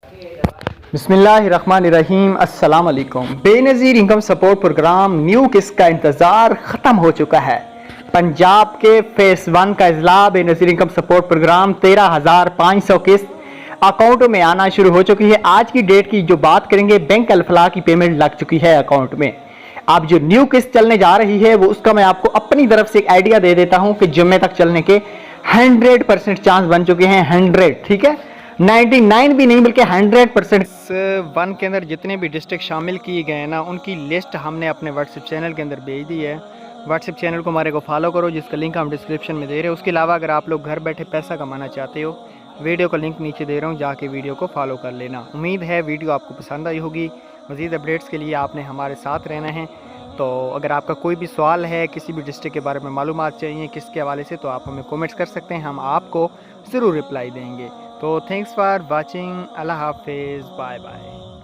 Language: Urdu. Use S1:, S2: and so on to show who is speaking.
S1: بسم اللہ الرحمن الرحیم، السلام علیکم۔ بے نظیر انکم سپورٹ پروگرام نیو قسط کا انتظار ختم ہو چکا ہے۔ پنجاب کے فیس 1 کا اضلاع بے نظیر انکم سپورٹ پروگرام 13,500 قسط اکاؤنٹوں میں آنا شروع ہو چکی ہے۔ آج کی ڈیٹ کی جو بات کریں گے، بینک الفلاح کی پیمنٹ لگ چکی ہے اکاؤنٹ میں۔ اب جو نیو قسط چلنے جا رہی ہے وہ اس کا میں آپ کو اپنی طرف سے ایک آئیڈیا دے دیتا ہوں کہ جمعے تک چلنے کے 100% چانس بن چکے ہیں۔ 100 ٹھیک ہے، 99 بھی نہیں بلکہ 100%۔ 1 کے اندر جتنے بھی ڈسٹرکٹ شامل کیے گئے ہیں نا، ان کی لسٹ ہم نے اپنے واٹس ایپ چینل کے اندر بھیج دی ہے۔ واٹس ایپ چینل کو ہمارے کو فالو کرو، جس کا لنک ہم ڈسکرپشن میں دے رہے ہیں۔ اس کے علاوہ اگر آپ لوگ گھر بیٹھے پیسہ کمانا چاہتے ہو، ویڈیو کا لنک نیچے دے رہا ہوں، جا کے ویڈیو کو فالو کر لینا۔ امید ہے ویڈیو آپ کو پسند آئی ہوگی۔ مزید اپڈیٹس کے لیے آپ نے ہمارے ساتھ رہنا ہے۔ تو اگر آپ کا کوئی بھی سوال ہے، کسی بھی ڈسٹرکٹ کے بارے میں معلومات چاہیے کس کے حوالے سے، تو آپ ہمیں کومنٹس کر سکتے ہیں، ہم آپ کو ضرور رپلائی دیں گے۔ تو تھینکس فار واچنگ، اللہ حافظ، بائے بائے۔